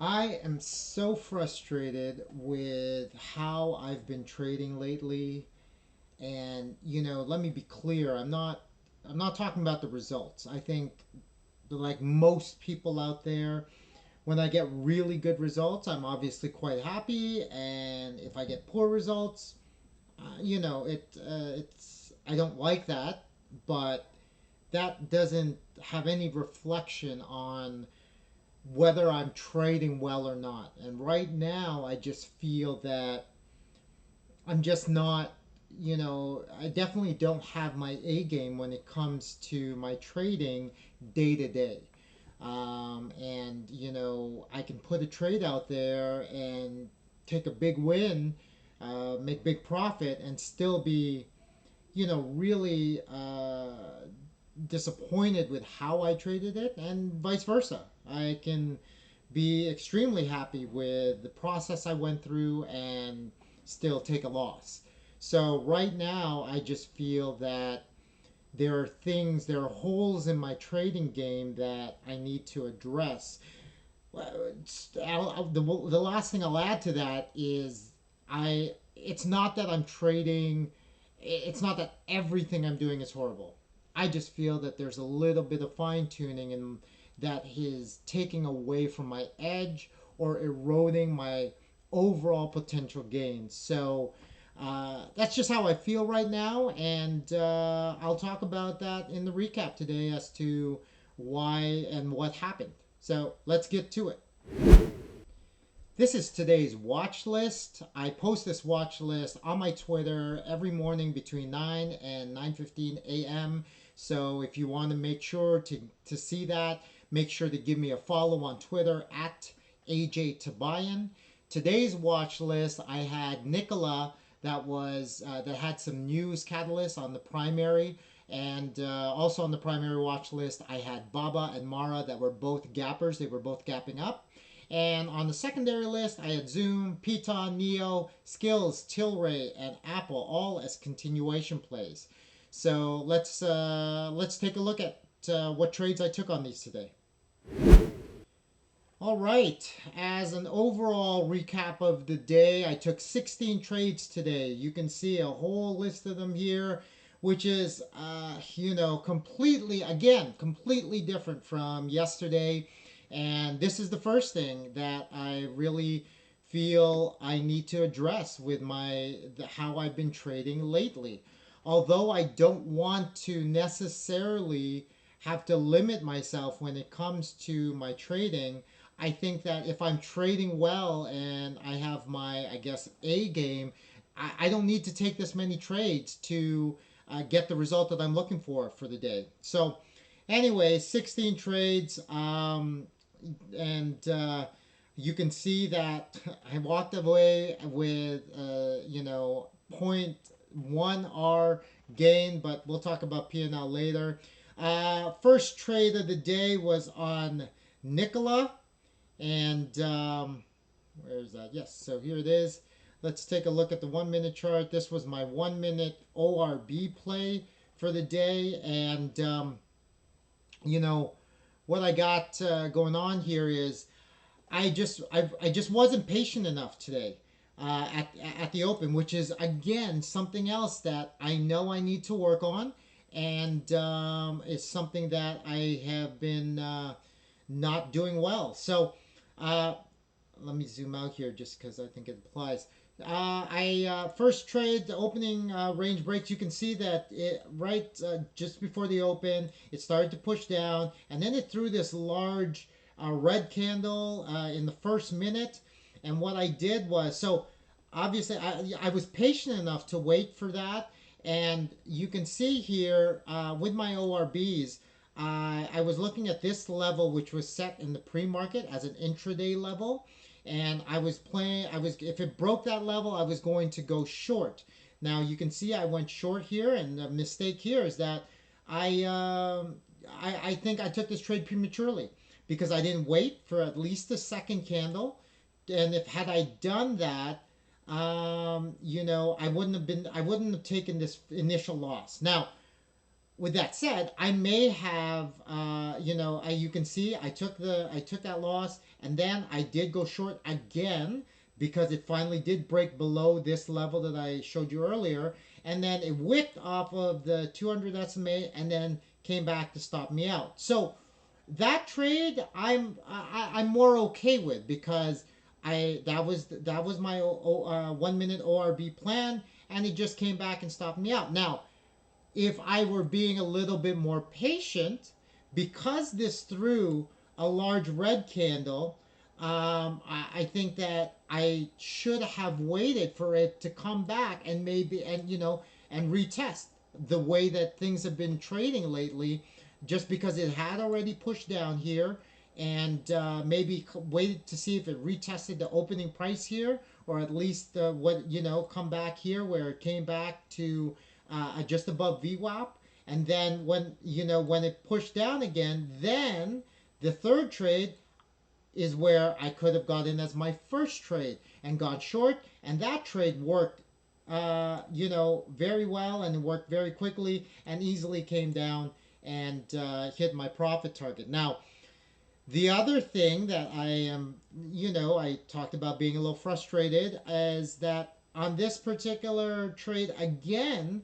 I am so frustrated with how I've been trading lately. And let me be clear, I'm not talking about the results. I think like most people out there, when I get really good results, I'm obviously quite happy, and if I get poor results, it's I don't like that, but that doesn't have any reflection on whether I'm trading well or not. And right now, I just feel that I'm just not, I definitely don't have my A game when it comes to my trading day to day. And, I can put a trade out there and take a big win, make big profit, and still be, really disappointed with how I traded it, and vice versa. I can be extremely happy with the process I went through and still take a loss. So right now, I just feel that there are holes in my trading game that I need to address. The last thing I'll add to that is it's not that I'm trading, it's not that everything I'm doing is horrible. I just feel that there's a little bit of fine tuning and that is taking away from my edge or eroding my overall potential gains. So that's just how I feel right now, and I'll talk about that in the recap today as to why and what happened. So let's get to it. This is today's watch list. I post this watch list on my Twitter every morning between 9 and 9:15 a.m. So if you want to make sure to see that, make sure to give me a follow on Twitter at AJ Tabayan. Today's watch list, I had Nicola that had some news catalysts on the primary. And also on the primary watch list, I had Baba and Mara that were both gappers. They were both gapping up. And on the secondary list, I had Zoom, Piton, Neo, Skills, Tilray, and Apple, all as continuation plays. So let's take a look at what trades I took on these today. All right, as an overall recap of the day, I took 16 trades today. You can see a whole list of them here, which is, completely different from yesterday. And this is the first thing that I really feel I need to address with how I've been trading lately. Although I don't want to necessarily have to limit myself when it comes to my trading, I think that if I'm trading well and I have my, I guess, A game, I don't need to take this many trades to get the result that I'm looking for the day. So, anyway, 16 trades, and you can see that I walked away with, point 0.1 R gain, but we'll talk about P&L later. First trade of the day was on Nicola. And where is that? Yes, so here it is. Let's take a look at the 1 minute chart. This was my 1 minute ORB play for the day. And, what I got going on here is I just wasn't patient enough today at the open, which is again something else that I know I need to work on, and it's something that I have been not doing well. So uh, let me zoom out here just because I think it applies. I first trade the opening range breaks. You can see that just before the open, it started to push down, and then it threw this large red candle in the first minute. And what I did was, so obviously I was patient enough to wait for that, and you can see here with my ORBs. I was looking at this level, which was set in the pre-market as an intraday level, and I was playing. If it broke that level, I was going to go short. Now you can see I went short here, and the mistake here is that I I think I took this trade prematurely because I didn't wait for at least the second candle, and if had I done that, I wouldn't have taken this initial loss. Now with that said, I may have, you can see I took that loss, and then I did go short again because it finally did break below this level that I showed you earlier, and then it wicked off of the 200 SMA and then came back to stop me out. So that trade I'm more okay with because I that was my 1 minute ORB plan, and it just came back and stopped me out. Now, if I were being a little bit more patient, because this threw a large red candle, I think that I should have waited for it to come back and maybe and retest the way that things have been trading lately, just because it had already pushed down here, and maybe waited to see if it retested the opening price here, or at least come back here where it came back to just above VWAP, and then when it pushed down again, then the third trade is where I could have got in as my first trade and got short, and that trade worked very well, and worked very quickly and easily came down and hit my profit target. Now, the other thing that I am, I talked about being a little frustrated, is that on this particular trade again,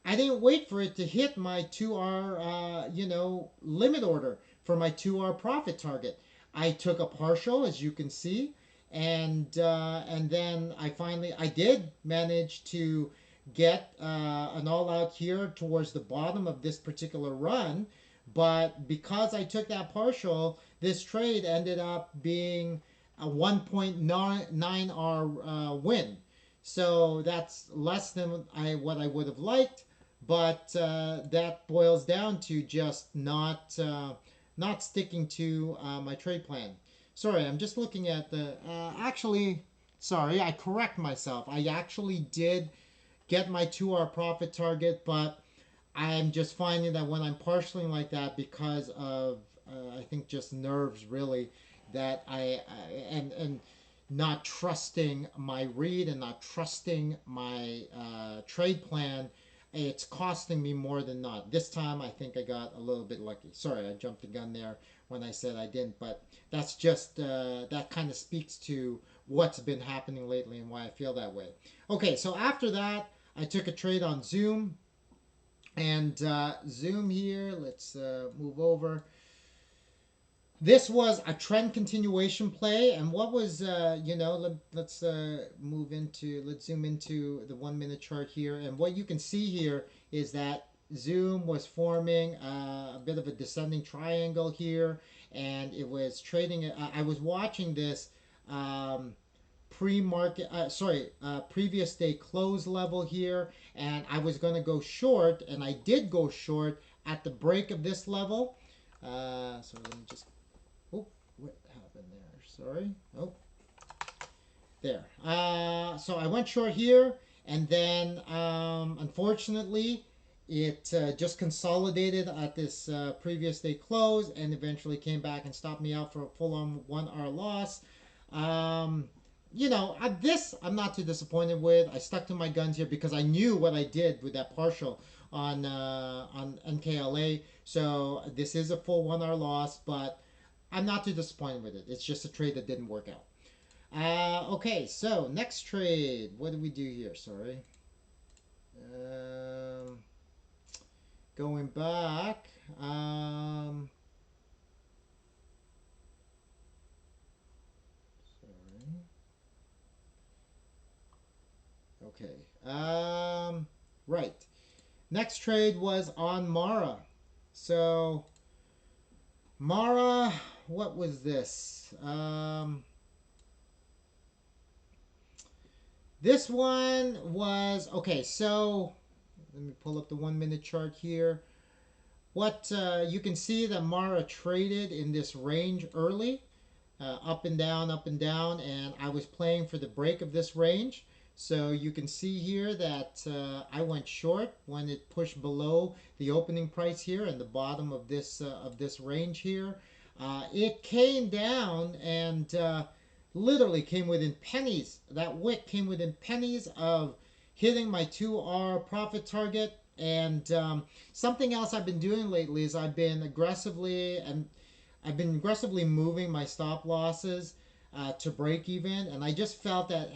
I didn't wait for it to hit my 2R, limit order for my 2R profit target. I took a partial, as you can see, and then I did manage to get an all out here towards the bottom of this particular run, but because I took that partial, this trade ended up being a 1.9R win. So that's less than what I would have liked, but that boils down to just not sticking to my trade plan. Sorry, I'm just looking at the. Sorry, I correct myself. I actually did get my 2R profit target, but I'm just finding that when I'm partialing like that, because of I think just nerves really, that and not trusting my read and not trusting my trade plan, it's costing me more than not. This time I think I got a little bit lucky. Sorry, I jumped the gun there when I said I didn't, but that's just that kind of speaks to what's been happening lately and why I feel that way. Okay, so after that, I took a trade on Zoom. And Zoom here, let's move over. This was a trend continuation play, and what was let's zoom into the 1 minute chart here, and what you can see here is that Zoom was forming a bit of a descending triangle here, and it was trading. I was watching this previous day close level here, and I was going to go short, and I did go short at the break of this level. So let me just, what happened there? Sorry. There. So I went short here, and then unfortunately it just consolidated at this previous day close, and eventually came back and stopped me out for a full-on 1R loss. This I'm not too disappointed with. I stuck to my guns here because I knew what I did with that partial on NKLA. So this is a full 1R loss, but I'm not too disappointed with it. It's just a trade that didn't work out. Okay, so next trade. What did we do here? Sorry. Going back. Okay. Right. Next trade was on Mara. So Mara, what was this? This one was okay. So let me pull up the 1 minute chart here. What you can see that Mara traded in this range early, up and down, and I was playing for the break of this range. So you can see here that I went short when it pushed below the opening price here and the bottom of this range here. It came down and literally came within pennies. That wick came within pennies of hitting my 2R profit target. And something else I've been doing lately is I've been aggressively moving my stop losses to break even, and I just felt that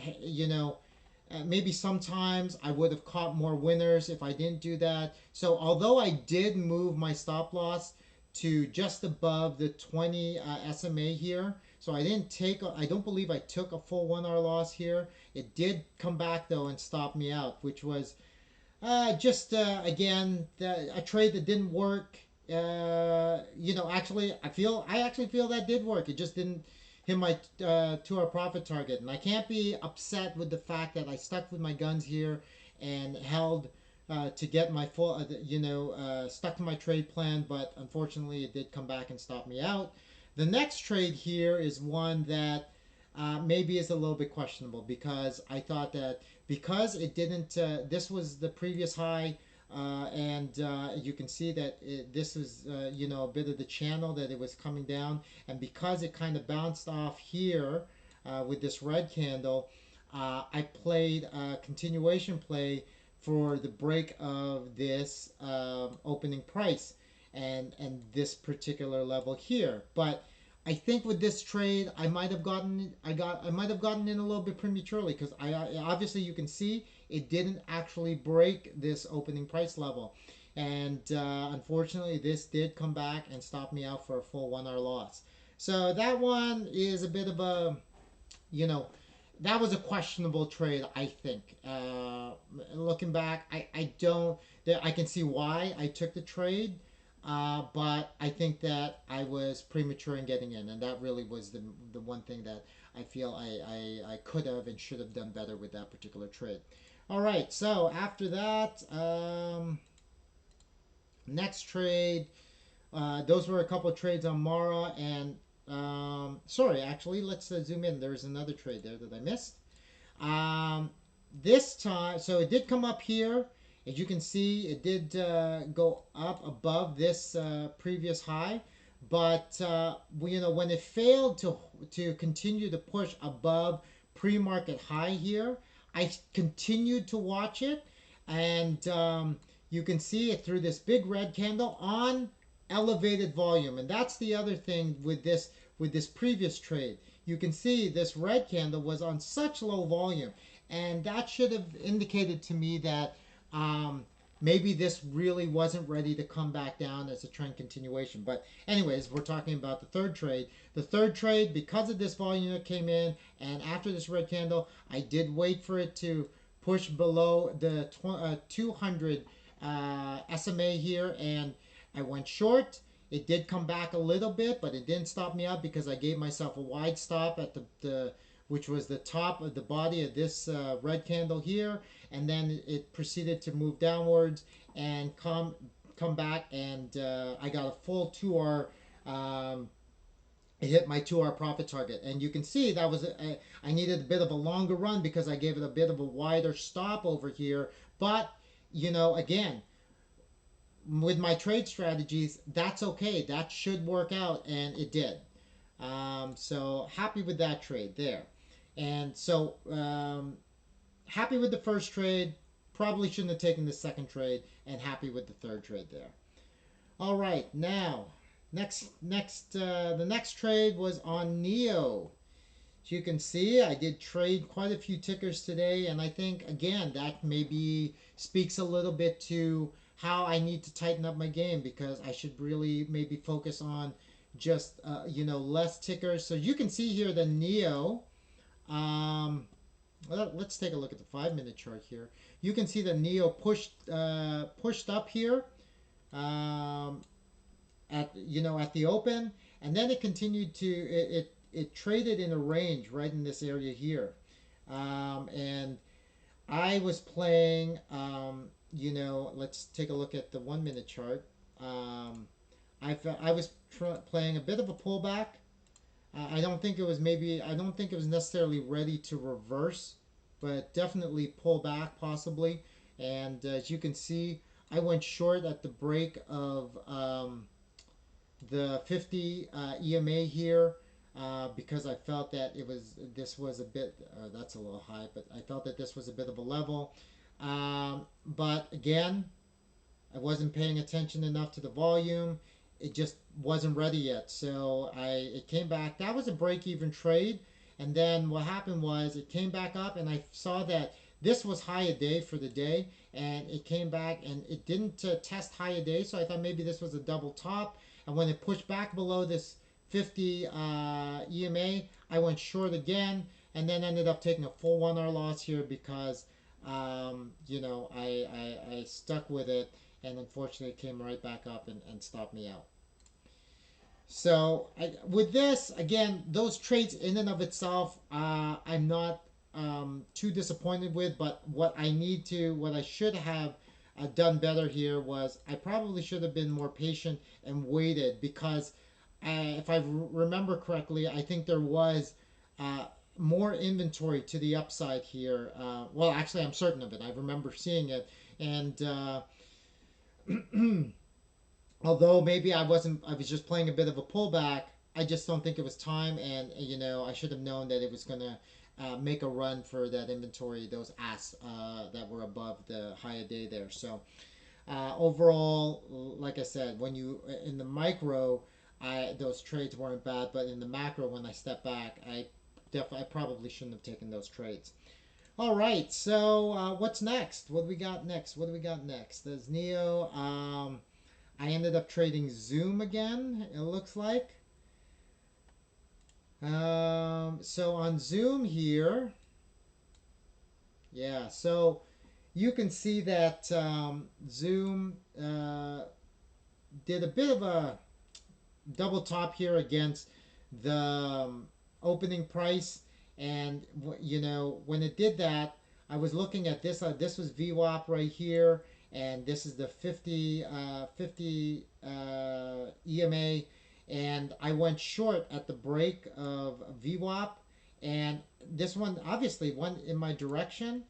maybe sometimes I would have caught more winners if I didn't do that. So although I did move my stop loss to just above the 20 SMA here, so I don't believe I took a full 1 hour loss here. It did come back though and stop me out, which was just again a trade that didn't work. Actually, I actually feel that did work. It just didn't hit my 2 hour profit target, and I can't be upset with the fact that I stuck with my guns here and held to get my full, stuck to my trade plan. But unfortunately, it did come back and stop me out. The next trade here is one that maybe is a little bit questionable because I thought that because it didn't, this was the previous high, and you can see that this was, a bit of the channel that it was coming down, and because it kind of bounced off here with this red candle, I played a continuation play for the break of this opening price and this particular level here, but I think with this trade, I might have gotten in a little bit prematurely because I obviously you can see it didn't actually break this opening price level, and unfortunately this did come back and stop me out for a full 1 hour loss. So that one is a bit of a you know that was a questionable trade, I think. Looking back, I don't. I can see why I took the trade, but I think that I was premature in getting in, and that really was the one thing that I feel I could have and should have done better with that particular trade. All right, so after that, next trade. Those were a couple of trades on Mara, and sorry, actually, let's zoom in. There's another trade there that I missed. Um, this time, so it did come up here. As you can see, it did go up above this previous high, but when it failed to continue to push above pre-market high here, I continued to watch it, and you can see it through this big red candle on elevated volume, and that's the other thing with this previous trade. You can see this red candle was on such low volume, and that should have indicated to me that maybe this really wasn't ready to come back down as a trend continuation. But anyways, we're talking about the third trade. The third trade, because of this volume that came in, and after this red candle, I did wait for it to push below the 200 SMA here, and I went short. It did come back a little bit, but it didn't stop me out because I gave myself a wide stop at the which was the top of the body of this red candle here, and then it proceeded to move downwards and come back, and I got a full 2 hour. It hit my 2 hour profit target, and you can see that was I needed a bit of a longer run because I gave it a bit of a wider stop over here, but again, with my trade strategies, that's okay. That should work out, and it did. So happy with that trade there. And so happy with the first trade. Probably shouldn't have taken the second trade, and happy with the third trade there. All right, now the next trade was on Neo. As you can see, I did trade quite a few tickers today, and I think again that maybe speaks a little bit to how I need to tighten up my game because I should really maybe focus on just less tickers. So you can see here the Neo. Let's take a look at the 5 minute chart here. You can see the Neo pushed up here at the open, and then it continued to it traded in a range right in this area here, and I was playing. Let's take a look at the 1 minute chart. I was playing a bit of a pullback. I don't think it was necessarily ready to reverse, but definitely pull back possibly. And as you can see, I went short at the break of the 50 EMA here because I felt that this was a bit that's a little high, but I felt that this was a bit of a level. But again, I wasn't paying attention enough to the volume. It just wasn't ready yet. So it came back. That was a break even trade. And then what happened was it came back up, and I saw that this was high a day for the day, and it came back and it didn't test high a day. So I thought maybe this was a double top. And when it pushed back below this 50 EMA, I went short again, and then ended up taking a full 1 hour loss here because I stuck with it, and unfortunately it came right back up and stopped me out. So with this, again, those trades in and of itself, I'm not too disappointed with. But what I should have done better here was I probably should have been more patient and waited, because if I remember correctly, I think there was uh, more inventory to the upside here. Well, actually, I'm certain of it. I remember seeing it, and although maybe I was just playing a bit of a pullback. I just don't think it was time, and I should have known that it was gonna make a run for that inventory, those asks that were above the high a day there. So overall, like I said, when you in the micro, those trades weren't bad, but in the macro, when I step back, I probably shouldn't have taken those trades. All right, so what's next? What do we got next? What do we got next? There's Neo. I ended up trading Zoom again, it looks like. So on Zoom here, yeah, so you can see that Zoom did a bit of a double top here against the opening price. And when it did that, I was looking at this. This was VWAP right here, and this is the 50 EMA, and I went short at the break of VWAP, and this one obviously went in my direction.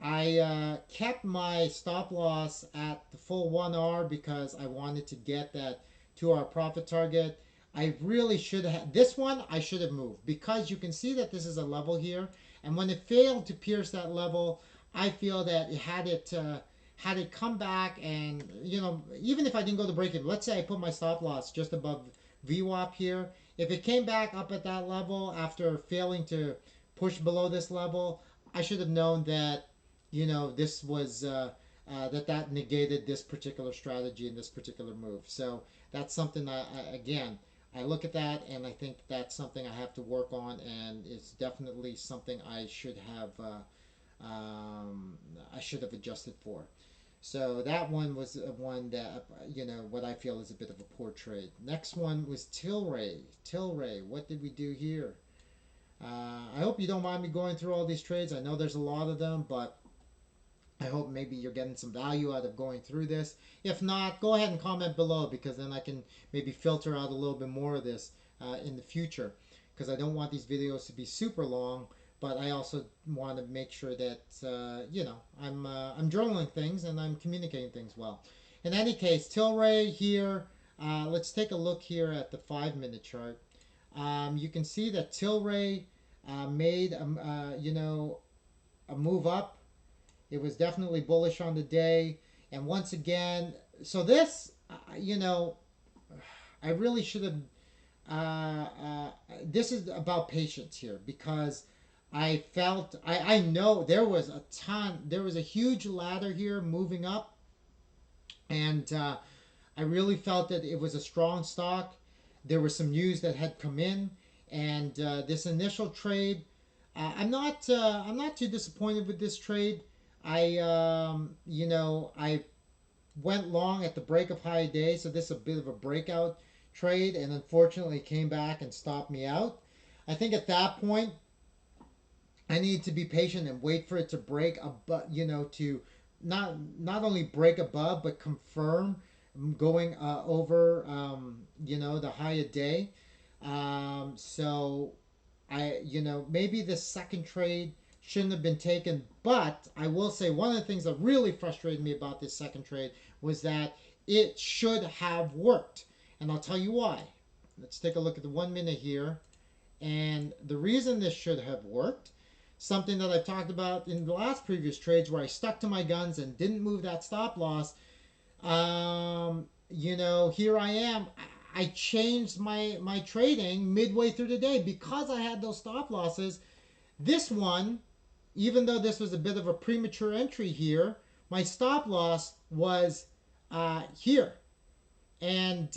I kept my stop loss at the full 1R because I wanted to get that 2 hour profit target. I really should have, this one I should have moved, because you can see that this is a level here, and when it failed to pierce that level, I feel that had it come back, and even if I didn't go to break even, let's say I put my stop loss just above VWAP here, if it came back up at that level after failing to push below this level, I should have known that this was that negated this particular strategy and this particular move. So that's something again, I look at that and I think that's something I have to work on, and it's definitely something I should have adjusted for. So that one was one that what I feel is a bit of a poor trade. Next one was Tilray. Tilray, what did we do here? I hope you don't mind me going through all these trades. I know there's a lot of them, but I hope maybe you're getting some value out of going through this. If not, go ahead and comment below, because then I can maybe filter out a little bit more of this in the future, because I don't want these videos to be super long, but I also want to make sure that I'm journaling things and I'm communicating things well. In any case, Tilray here. Let's take a look here at the 5-minute chart. You can see that Tilray made a move up. It was definitely bullish on the day. And once again, so this, I really should have. This is about patience here, because I know there was a huge ladder here moving up, and I really felt that it was a strong stock. There was some news that had come in, and this initial trade, I'm not too disappointed with this trade. I went long at the break of high day, so this is a bit of a breakout trade, and unfortunately came back and stopped me out. I think at that point I need to be patient and wait for it to break above, to not only break above but confirm going over, the high a day. So maybe the second trade shouldn't have been taken. But I will say one of the things that really frustrated me about this second trade was that it should have worked. And I'll tell you why. Let's take a look at the 1 minute here. And the reason this should have worked, something that I've talked about in the last previous trades where I stuck to my guns and didn't move that stop loss. Here I am. I changed my trading midway through the day because I had those stop losses. This one, even though this was a bit of a premature entry here, my stop loss was here, and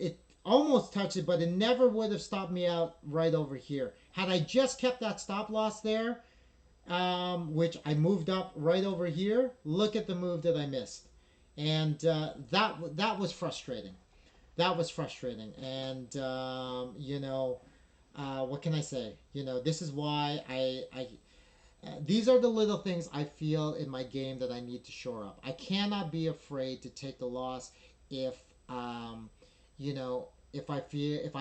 it almost touched it, but it never would have stopped me out right over here. Had I just kept that stop loss there, which I moved up right over here, look at the move that I missed, and that was frustrating. That was frustrating, and what can I say? This is why these are the little things I feel in my game that I need to shore up. I cannot be afraid to take the loss if if I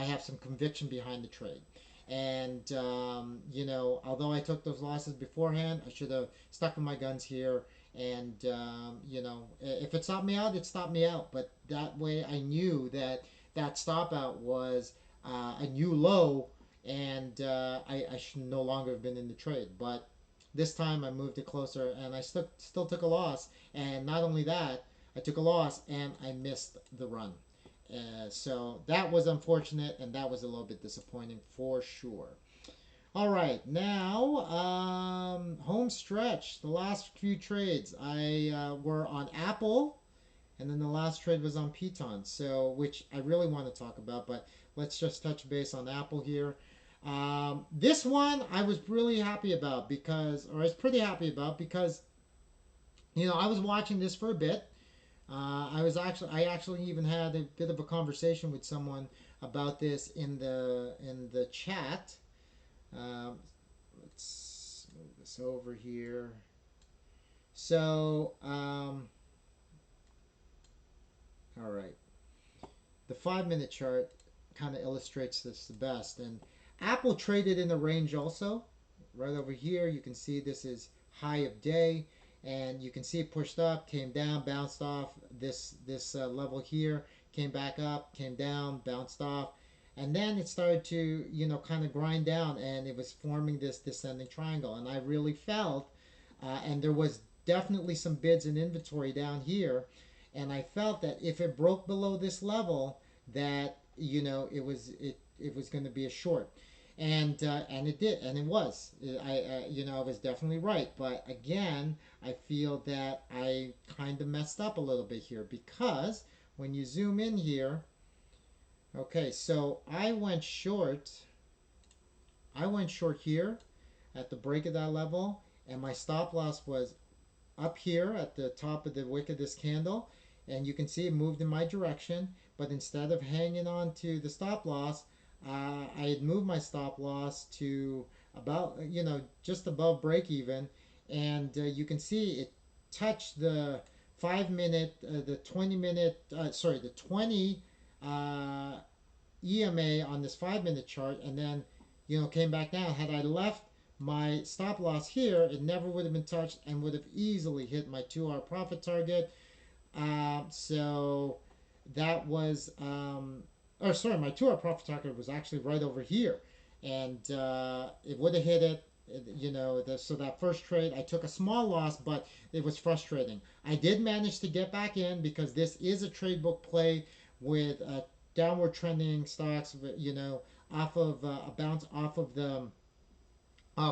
have some conviction behind the trade. And although I took those losses beforehand, I should have stuck with my guns here. And if it stopped me out, it stopped me out. But that way, I knew that that stop out was a new low, and I should no longer have been in the trade. But this time I moved it closer, and I still took a loss. And not only that, I took a loss and I missed the run. So that was unfortunate, and that was a little bit disappointing for sure. All right, now home stretch. The last few trades I were on Apple, and then the last trade was on Piton. So which I really want to talk about, but let's just touch base on Apple here. This one I was really happy about or I was pretty happy about because I was watching this for a bit. I actually even had a bit of a conversation with someone about this in the chat. Let's move this over here. So, all right, the 5 minute chart kind of illustrates this the best. And Apple traded in the range also. Right over here, you can see this is high of day, and you can see it pushed up, came down, bounced off this level here, came back up, came down, bounced off, and then it started to kind of grind down, and it was forming this descending triangle. And I really felt, and there was definitely some bids and inventory down here, and I felt that if it broke below this level, that it was going to be a short, and it did, and it was. I was definitely right, but again, I feel that I kind of messed up a little bit here because when you zoom in here, okay, so I went short. I went short here at the break of that level, and my stop loss was up here at the top of the wick of this candle, and you can see it moved in my direction, but instead of hanging on to the stop loss, I had moved my stop loss to about just above break even, and you can see it touched the 5 minute, the 20 minute, sorry, the 20 EMA on this 5 minute chart, and then came back down. Had I left my stop loss here, it never would have been touched and would have easily hit my 2 hour profit target. So that was, or sorry, my 2 hour profit target was actually right over here, and it would have hit it. So that first trade, I took a small loss, but it was frustrating. I did manage to get back in because this is a trade book play with downward trending stocks, off of a bounce off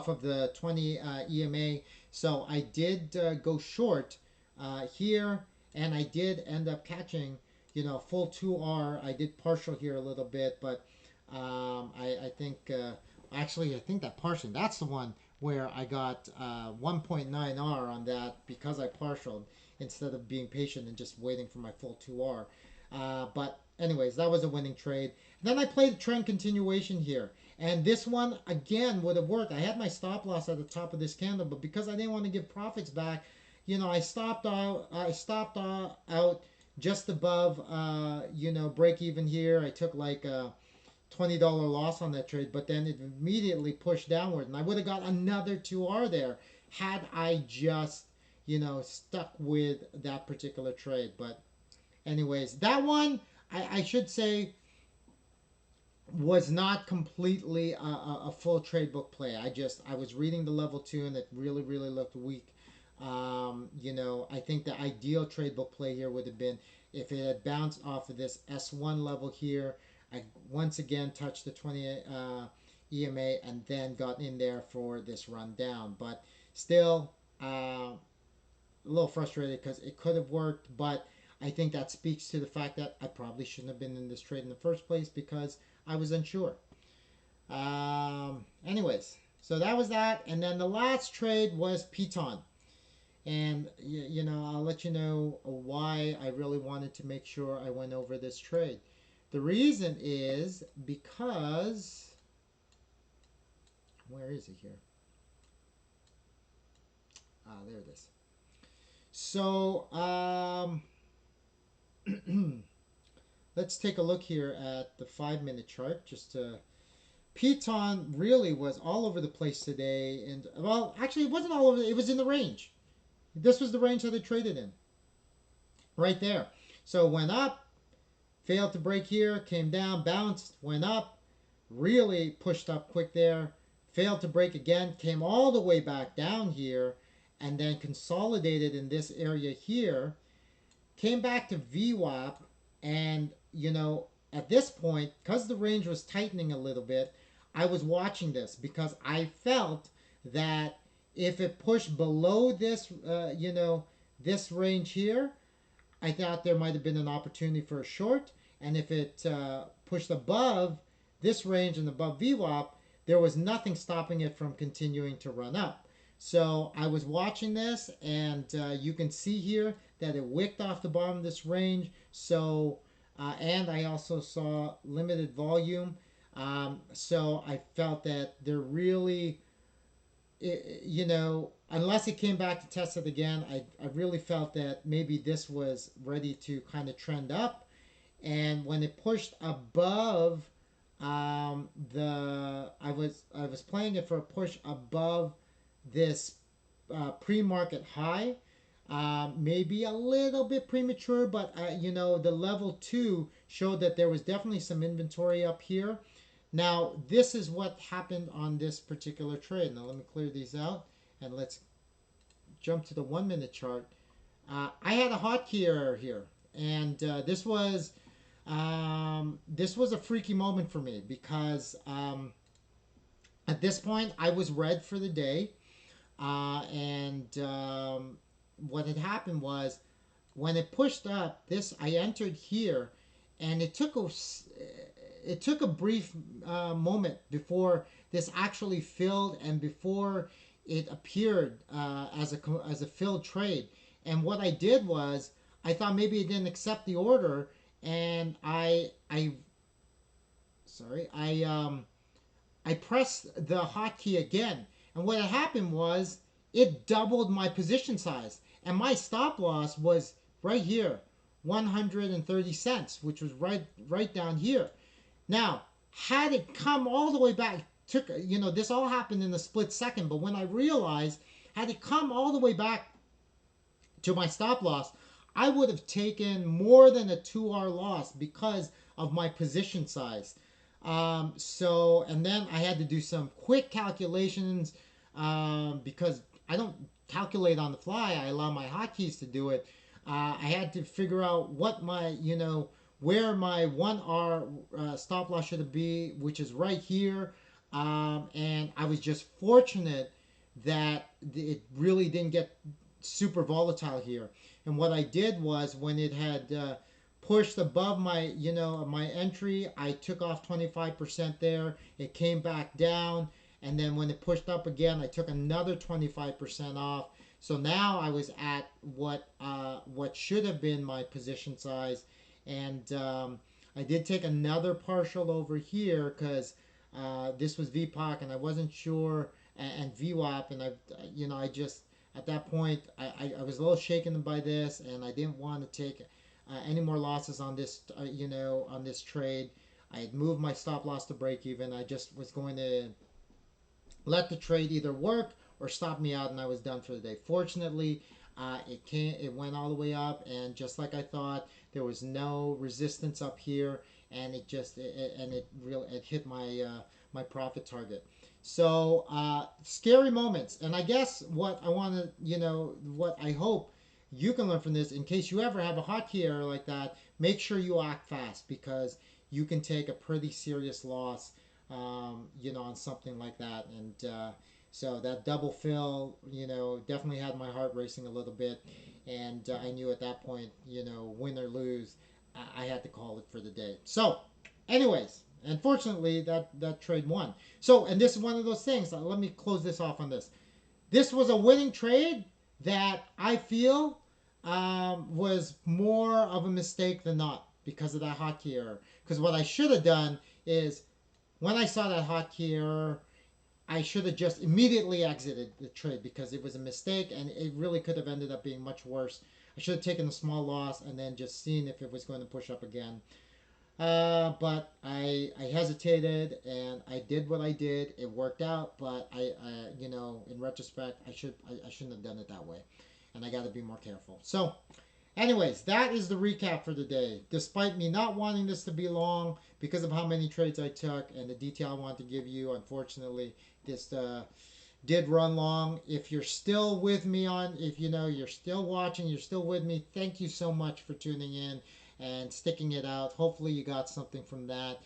of the 20 EMA. So I did go short here, and I did end up catching, full 2R. I did partial here a little bit, but I think, actually, I think that partial, that's the one where I got 1.9R on that because I partialed instead of being patient and just waiting for my full 2R. But anyways, that was a winning trade. Then I played trend continuation here. And this one, again, would have worked. I had my stop loss at the top of this candle, but because I didn't want to give profits back, I stopped out just above, break even here. I took like a $20 loss on that trade, but then it immediately pushed downward. And I would have got another 2R there had I just, stuck with that particular trade. But anyways, that one, I should say, was not completely a full trade book play. I was reading the level 2, and it really looked weak. You know, I think the ideal trade book play here would have been if it had bounced off of this S1 level here. I once again touched the 20 EMA and then got in there for this run down. But still, a little frustrated because it could have worked. But I think that speaks to the fact that I probably shouldn't have been in this trade in the first place because I was unsure. Anyways, so that was that. And then the last trade was Piton. And, you know, I'll let you know why I really wanted to make sure I went over this trade. The reason is because, where is it here? Ah, there it is. So, let's take a look here at the 5-minute chart. Just to, Piton really was all over the place today. And, well, actually, it wasn't all over. It was in the range. This was the range that it traded in. Right there. So, went up, failed to break here, came down, bounced, went up, really pushed up quick there, failed to break again, came all the way back down here, and then consolidated in this area here, came back to VWAP, and, you know, at this point, because the range was tightening a little bit, I was watching this because I felt that if it pushed below this, you know, this range here, I thought there might have been an opportunity for a short. And if it pushed above this range and above VWAP, there was nothing stopping it from continuing to run up. So I was watching this, and you can see here that it wicked off the bottom of this range. So, and I also saw limited volume. So I felt that there really, you know, unless it came back to test it again, I really felt that maybe this was ready to kind of trend up. And when it pushed above I was playing it for a push above this pre-market high. Maybe a little bit premature, but you know, the level 2 showed that there was definitely some inventory up here. Now, this is what happened on this particular trade. Now, let me clear these out and let's jump to the 1-minute chart. I had a hotkey error here, and this was a freaky moment for me because at this point I was red for the day, and what had happened was when it pushed up, this I entered here, and it took a brief moment before this actually filled and before it appeared as a filled trade. And what I did was I thought maybe it didn't accept the order, and I pressed the hotkey again, and what had happened was it doubled my position size, and my stop loss was right here, 130 cents, which was right down here. Now, had it come all the way back, took, you know, this all happened in a split second, but when I realized, had it come all the way back to my stop loss, I would have taken more than a 2R loss because of my position size. So, and then I had to do some quick calculations because I don't calculate on the fly. I allow my hotkeys to do it. I had to figure out what my, you know, where my 1R stop loss should be, which is right here. And I was just fortunate that it really didn't get super volatile here. And what I did was when it had pushed above my, you know, my entry, I took off 25% there. It came back down, and then when it pushed up again, I took another 25% off. So now I was at what should have been my position size, and I did take another partial over here because this was VPOC and I wasn't sure, and VWAP, and I just at that point I was a little shaken by this, and I didn't want to take any more losses on this, on this trade. I had moved my stop loss to break even. I just was going to let the trade either work or stop me out, and I was done for the day. Fortunately, it went all the way up, and just like I thought, there was no resistance up here. and it hit my my profit target. So scary moments, and I guess what I want to, what I hope you can learn from this, in case you ever have a hotkey error like that, make sure you act fast, because you can take a pretty serious loss, on something like that. And so that double fill, definitely had my heart racing a little bit, and I knew at that point, win or lose, I had to call it for the day. So, anyways, unfortunately, that trade won. So, and this is one of those things. Let me close this off on this. This was a winning trade that I feel was more of a mistake than not, because of that hotkey error. Because what I should have done is, when I saw that hotkey error, I should have just immediately exited the trade, because it was a mistake and it really could have ended up being much worse. I should have taken a small loss and then just seen if it was going to push up again. But I hesitated and I did what I did. It worked out, but in retrospect, I shouldn't have done it that way, and I got to be more careful. So, anyways, that is the recap for the day. Despite me not wanting this to be long because of how many trades I took and the detail I want to give you, unfortunately, this did run long. If you're still with me if you're still watching, you're still with me, thank you so much for tuning in and sticking it out. Hopefully you got something from that.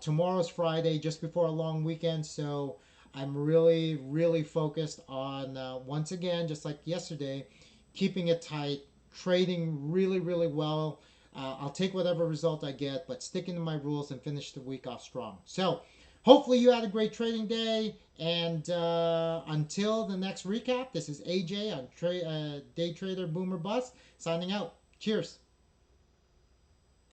Tomorrow's Friday, just before a long weekend, so I'm really, really focused on, once again, just like yesterday, keeping it tight, trading really, really well. I'll take whatever result I get, but sticking to my rules and finish the week off strong. So, hopefully you had a great trading day. And until the next recap, this is AJ on Day Trader Boomer Bust signing out. Cheers.